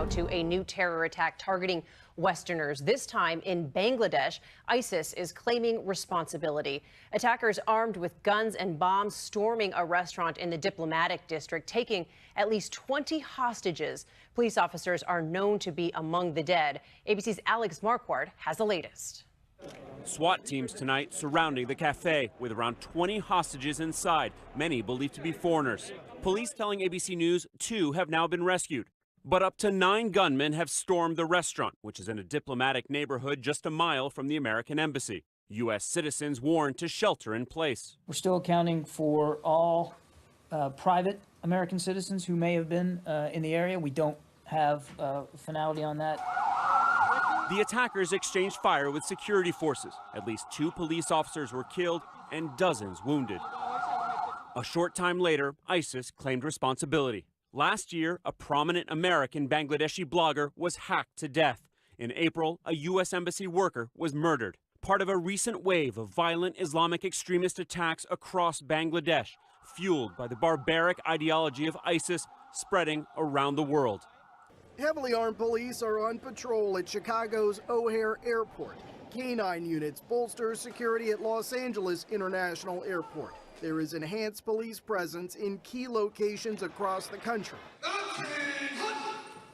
now to a new terror attack targeting Westerners. This time in Bangladesh, ISIS is claiming responsibility. Attackers armed with guns and bombs storming a restaurant in the diplomatic district, taking at least 20 hostages. Police officers are known to be among the dead. ABC's Alex Marquardt has the latest. SWAT teams tonight surrounding the cafe with around 20 hostages inside, many believed to be foreigners. Police telling ABC News 2 have now been rescued. But up to 9 gunmen have stormed the restaurant, which is in a diplomatic neighborhood just a mile from the American embassy. U.S. citizens warned to shelter in place. We're still accounting for all private American citizens who may have been in the area. We don't have finality on that. The attackers exchanged fire with security forces. At least 2 police officers were killed and dozens wounded. A short time later, ISIS claimed responsibility. Last year, a prominent American Bangladeshi blogger was hacked to death. In April, a U.S. embassy worker was murdered, part of a recent wave of violent Islamic extremist attacks across Bangladesh, fueled by the barbaric ideology of ISIS spreading around the world. Heavily armed police are on patrol at Chicago's O'Hare Airport. Canine units bolster security at Los Angeles International Airport. There is enhanced police presence in key locations across the country.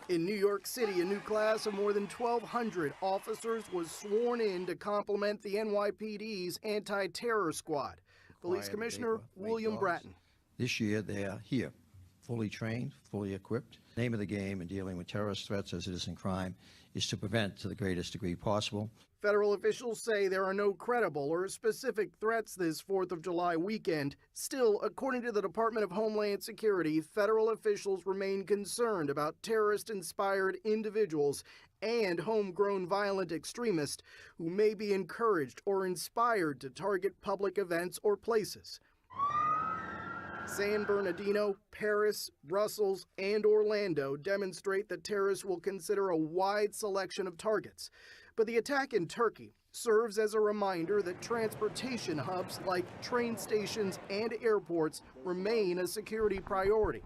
In New York City, a new class of more than 1,200 officers was sworn in to complement the NYPD's anti-terror squad. Police Commissioner William Bratton. This year they are here, fully trained, fully equipped. The name of the game in dealing with terrorist threats as citizen crime is to prevent to the greatest degree possible. Federal officials say there are no credible or specific threats this 4th of July weekend. Still, according to the Department of Homeland Security, federal officials remain concerned about terrorist-inspired individuals and homegrown violent extremists who may be encouraged or inspired to target public events or places. San Bernardino, Paris, Brussels, and Orlando demonstrate that terrorists will consider a wide selection of targets. But the attack in Turkey serves as a reminder that transportation hubs like train stations and airports remain a security priority.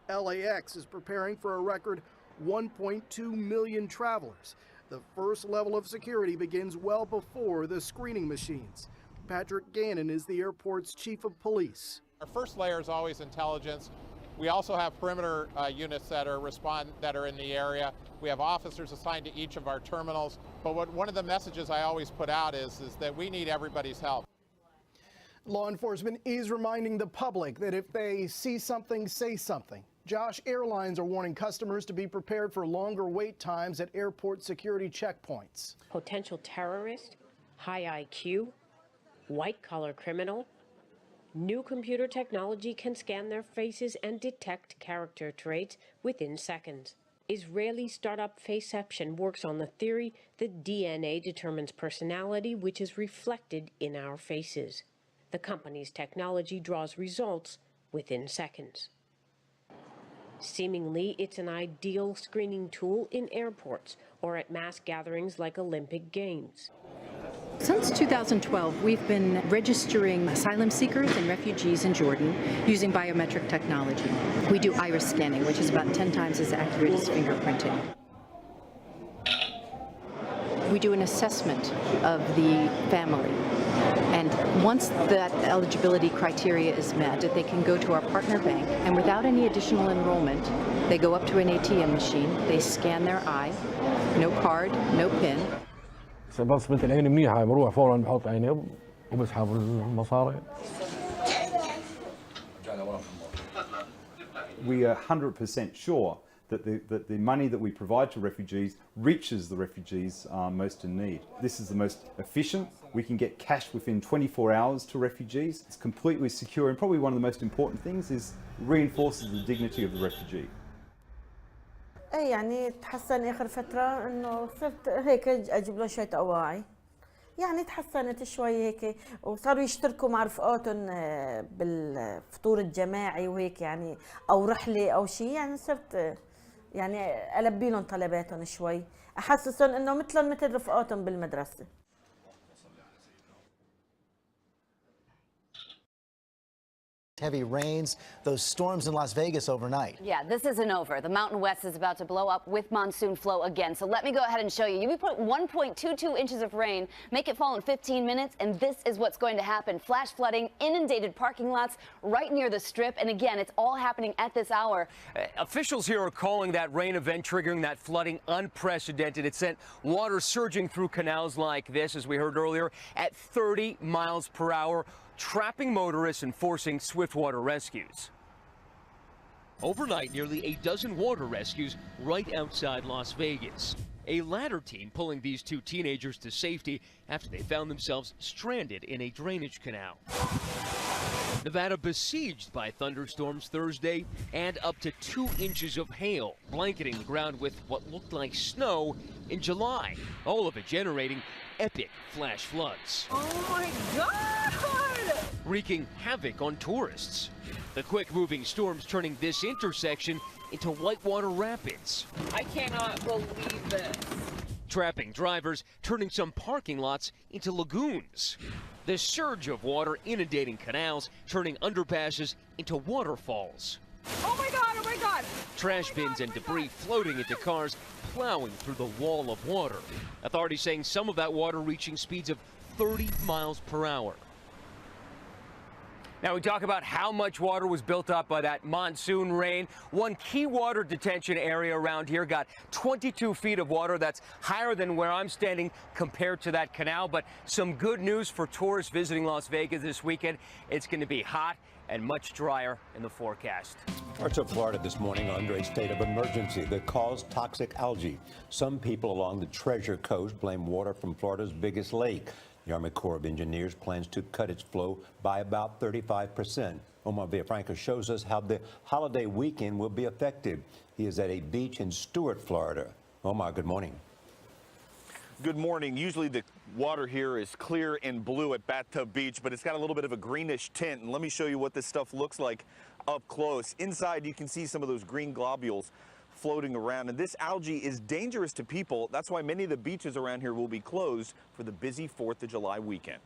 LAX is preparing for a record 1.2 million travelers. The first level of security begins well before the screening machines. Patrick Gannon is the airport's chief of police. Our first layer is always intelligence. We also have perimeter units that are in the area. We have officers assigned to each of our terminals. But one of the messages I always put out is that we need everybody's help. Law enforcement is reminding the public that if they see something, say something. Josh Airlines are warning customers to be prepared for longer wait times at airport security checkpoints. Potential terrorist, high IQ, white-collar criminal. New computer technology can scan their faces and detect character traits within seconds. Israeli startup Faceception works on the theory that DNA determines personality, which is reflected in our faces. The company's technology draws results within seconds. Seemingly, it's an ideal screening tool in airports or at mass gatherings like Olympic Games. Since 2012, we've been registering asylum seekers and refugees in Jordan using biometric technology. We do iris scanning, which is about 10 times as accurate as fingerprinting. We do an assessment of the family. And once that eligibility criteria is met, they can go to our partner bank, and without any additional enrollment, they go up to an ATM machine, they scan their eye, no card, no PIN. بصمة العين منيحة بروح فورا بحط عيني وبسحب المصاري. We are 100% sure that the money that we provide to refugees reaches the refugees most in need. This is the most efficient. We can get cash within 24 hours to refugees. It's completely secure, and probably one of the most important things is reinforces the dignity of the refugee. اي يعني تحسن اخر فتره انه صرت هيك اجيب له شويه اواعي يعني تحسنت شوي هيك وصاروا يشتركوا مع رفقاتهم بالفطور الجماعي وهيك يعني او رحله او شيء يعني صرت يعني البي لهم طلباتهم شوي احسسهم انه مثلهم مثل رفقاتهم بالمدرسه. Heavy rains, those storms in Las Vegas overnight. Yeah, this isn't over. The Mountain West is about to blow up with monsoon flow again. So let me go ahead and show you. We put 1.22 inches of rain, make it fall in 15 minutes, and this is what's going to happen. Flash flooding, inundated parking lots right near the Strip. And again, it's all happening at this hour. Officials here are calling that rain event triggering that flooding unprecedented. It sent water surging through canals like this, as we heard earlier, at 30 miles per hour. Trapping motorists and forcing swift water rescues. Overnight, nearly a dozen water rescues right outside Las Vegas. A ladder team pulling these two teenagers to safety after they found themselves stranded in a drainage canal. Nevada besieged by thunderstorms Thursday and up to 2 inches of hail, blanketing the ground with what looked like snow in July, all of it generating epic flash floods. Oh my God! Wreaking havoc on tourists. The quick-moving storms turning this intersection into whitewater rapids. I cannot believe this. Trapping drivers, turning some parking lots into lagoons. The surge of water inundating canals, turning underpasses into waterfalls. Oh my God, oh my God! Trash bins and debris floating into cars, plowing through the wall of water. Authorities saying some of that water reaching speeds of 30 miles per hour. Now we talk about how much water was built up by that monsoon rain. One key water detention area around here got 22 feet of water. That's higher than where I'm standing compared to that canal. But some good news for tourists visiting Las Vegas this weekend. It's going to be hot and much drier in the forecast. Parts of Florida this morning under a state of emergency that caused toxic algae. Some people along the Treasure Coast blame water from Florida's biggest lake. The Army Corps of Engineers plans to cut its flow by about 35%. Omar Villafranca shows us how the holiday weekend will be affected. He is at a beach in Stuart, Florida. Omar, good morning. Good morning. Usually the water here is clear and blue at Bathtub Beach, but it's got a little bit of a greenish tint. And let me show you what this stuff looks like up close. Inside, you can see some of those green globules floating around, and this algae is dangerous to people. That's why many of the beaches around here will be closed for the busy 4th of July weekend.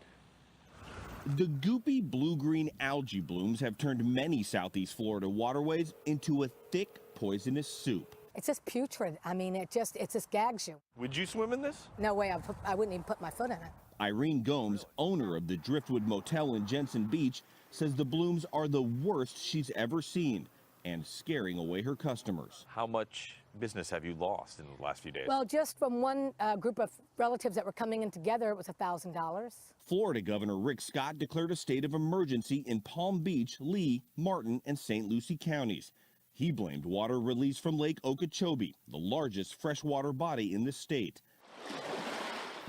The goopy blue-green algae blooms have turned many southeast Florida waterways into a thick, poisonous soup. It's just putrid. I mean, it just gags you. Would you swim in this? No way. I wouldn't even put my foot in it. Irene Gomes, owner of the Driftwood Motel in Jensen Beach, says the blooms are the worst she's ever seen and scaring away her customers. How much business have you lost in the last few days? Well, just from one group of relatives that were coming in together, it was $1,000. Florida Governor Rick Scott declared a state of emergency in Palm Beach, Lee, Martin, and St. Lucie counties. He blamed water released from Lake Okeechobee, the largest freshwater body in the state.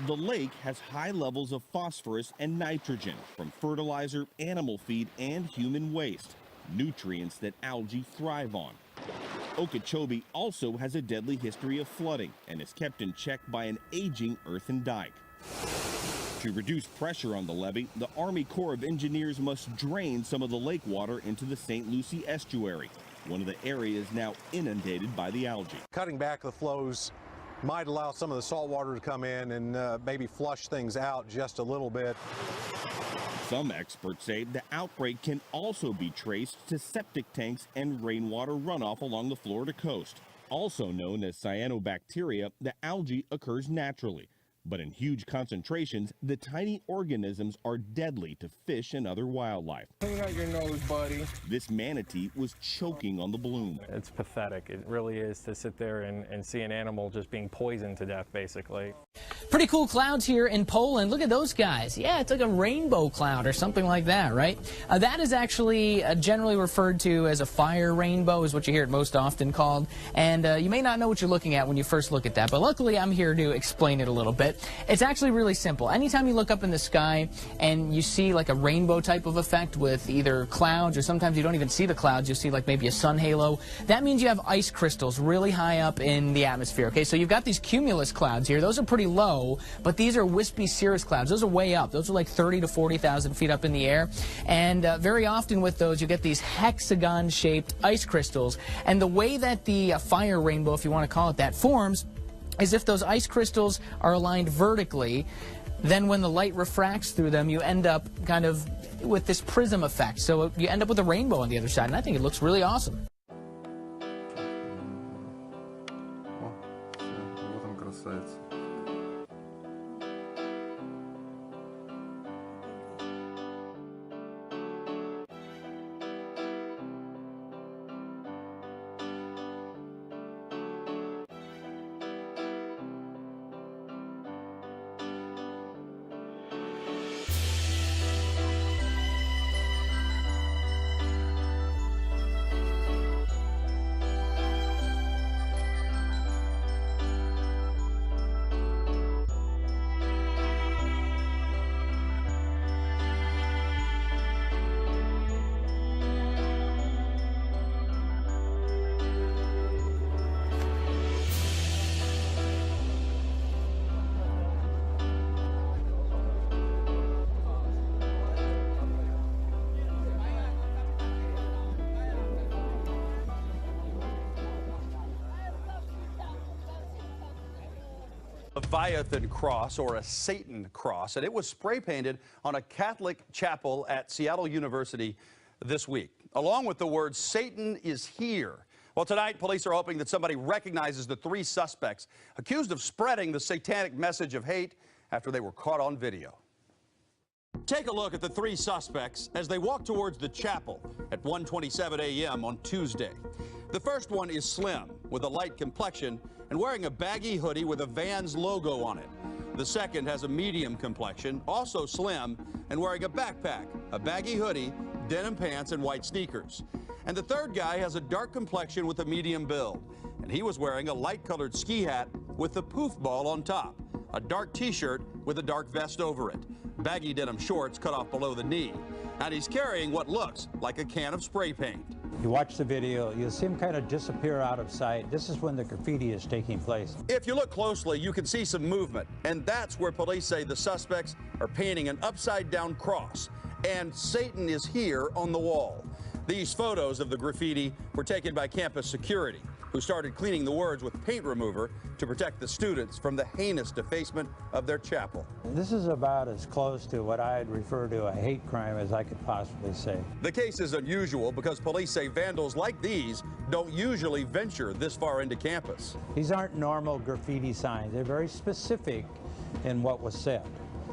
The lake has high levels of phosphorus and nitrogen from fertilizer, animal feed, and human waste, nutrients that algae thrive on. Okeechobee also has a deadly history of flooding and is kept in check by an aging earthen dike. To reduce pressure on the levee, the Army Corps of Engineers must drain some of the lake water into the St. Lucie estuary, one of the areas now inundated by the algae. Cutting back the flows might allow some of the salt water to come in and maybe flush things out just a little bit. Some experts say the outbreak can also be traced to septic tanks and rainwater runoff along the Florida coast. Also known as cyanobacteria, the algae occurs naturally. But in huge concentrations, the tiny organisms are deadly to fish and other wildlife. Clean out your nose, buddy. This manatee was choking on the bloom. It's pathetic. It really is to sit there and see an animal just being poisoned to death, basically. Pretty cool clouds here in Poland. Look at those guys. Yeah, it's like a rainbow cloud or something like that, right? That is actually generally referred to as a fire rainbow, is what you hear it most often called. And you may not know what you're looking at when you first look at that, but luckily I'm here to explain it a little bit. It's actually really simple. Anytime you look up in the sky and you see like a rainbow type of effect with either clouds, or sometimes you don't even see the clouds, you'll see like maybe a sun halo, that means you have ice crystals really high up in the atmosphere. Okay, so you've got these cumulus clouds here. Those are pretty low, but these are wispy cirrus clouds. Those are way up. Those are like 30 to 40,000 feet up in the air. And very often with those, you get these hexagon-shaped ice crystals. And the way that the fire rainbow, if you want to call it that, forms is if those ice crystals are aligned vertically. then when the light refracts through them, you end up kind of with this prism effect. So you end up with a rainbow on the other side, and I think it looks really awesome. Leviathan cross, or a Satan cross, and it was spray painted on a Catholic chapel at Seattle University this week, along with the words "Satan is here." Well, tonight, police are hoping that somebody recognizes the 3 suspects accused of spreading the satanic message of hate after they were caught on video. Take a look at the 3 suspects as they walk towards the chapel at 1:27 a.m. on Tuesday. The first one is slim, with a light complexion and wearing a baggy hoodie with a Vans logo on it. The second has a medium complexion, also slim, and wearing a backpack, a baggy hoodie, denim pants, and white sneakers. And the third guy has a dark complexion with a medium build, and he was wearing a light-colored ski hat with a poof ball on top, a dark t-shirt with a dark vest over it, baggy denim shorts cut off below the knee, and he's carrying what looks like a can of spray paint. You watch the video, you'll see him kind of disappear out of sight. This is when the graffiti is taking place. If you look closely, you can see some movement, and that's where police say the suspects are painting an upside-down cross, and Satan is here on the wall. These photos of the graffiti were taken by campus security, who started cleaning the words with paint remover to protect the students from the heinous defacement of their chapel. This is about as close to what I'd refer to a hate crime as I could possibly say. The case is unusual because police say vandals like these don't usually venture this far into campus. These aren't normal graffiti signs. They're very specific in what was said.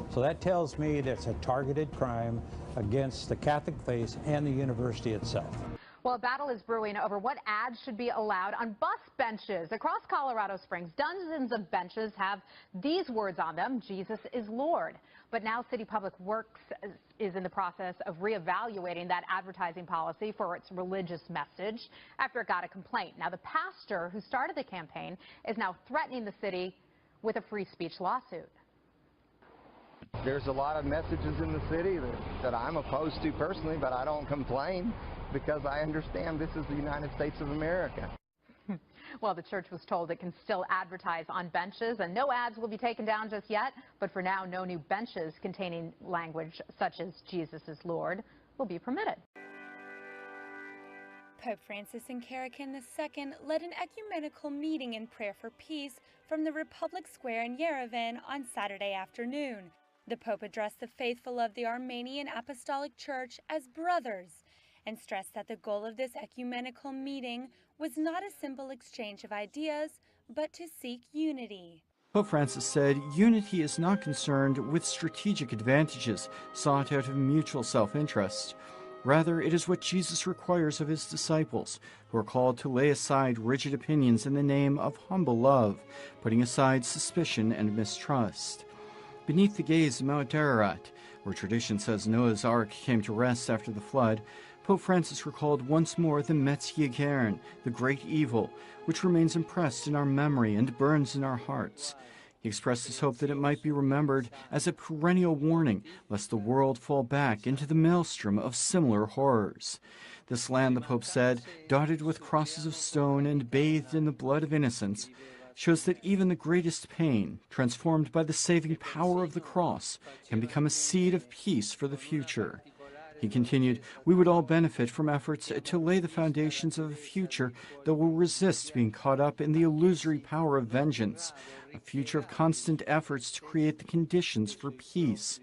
So that tells me that it's a targeted crime against the Catholic faith and the university itself. Well, a battle is brewing over what ads should be allowed on bus benches. Across Colorado Springs, dozens of benches have these words on them: Jesus is Lord. But now City Public Works is in the process of reevaluating that advertising policy for its religious message after it got a complaint. Now, the pastor who started the campaign is now threatening the city with a free speech lawsuit. There's a lot of messages in the city that I'm opposed to personally, but I don't complain because I understand this is the United States of America. Well, the church was told it can still advertise on benches, and no ads will be taken down just yet. But for now, no new benches containing language such as Jesus is Lord will be permitted. Pope Francis and Karakin II led an ecumenical meeting in prayer for peace from the Republic Square in Yerevan on Saturday afternoon. The Pope addressed the faithful of the Armenian Apostolic Church as brothers and stressed that the goal of this ecumenical meeting was not a simple exchange of ideas, but to seek unity. Pope Francis said unity is not concerned with strategic advantages sought out of mutual self-interest. Rather, it is what Jesus requires of his disciples, who are called to lay aside rigid opinions in the name of humble love, putting aside suspicion and mistrust. Beneath the gaze of Mount Ararat, where tradition says Noah's Ark came to rest after the flood, Pope Francis recalled once more the Metzger Kern, the great evil, which remains impressed in our memory and burns in our hearts. He expressed his hope that it might be remembered as a perennial warning lest the world fall back into the maelstrom of similar horrors. This land, the Pope said, dotted with crosses of stone and bathed in the blood of innocents, shows that even the greatest pain, transformed by the saving power of the cross, can become a seed of peace for the future. He continued, "We would all benefit from efforts to lay the foundations of a future that will resist being caught up in the illusory power of vengeance, a future of constant efforts to create the conditions for peace."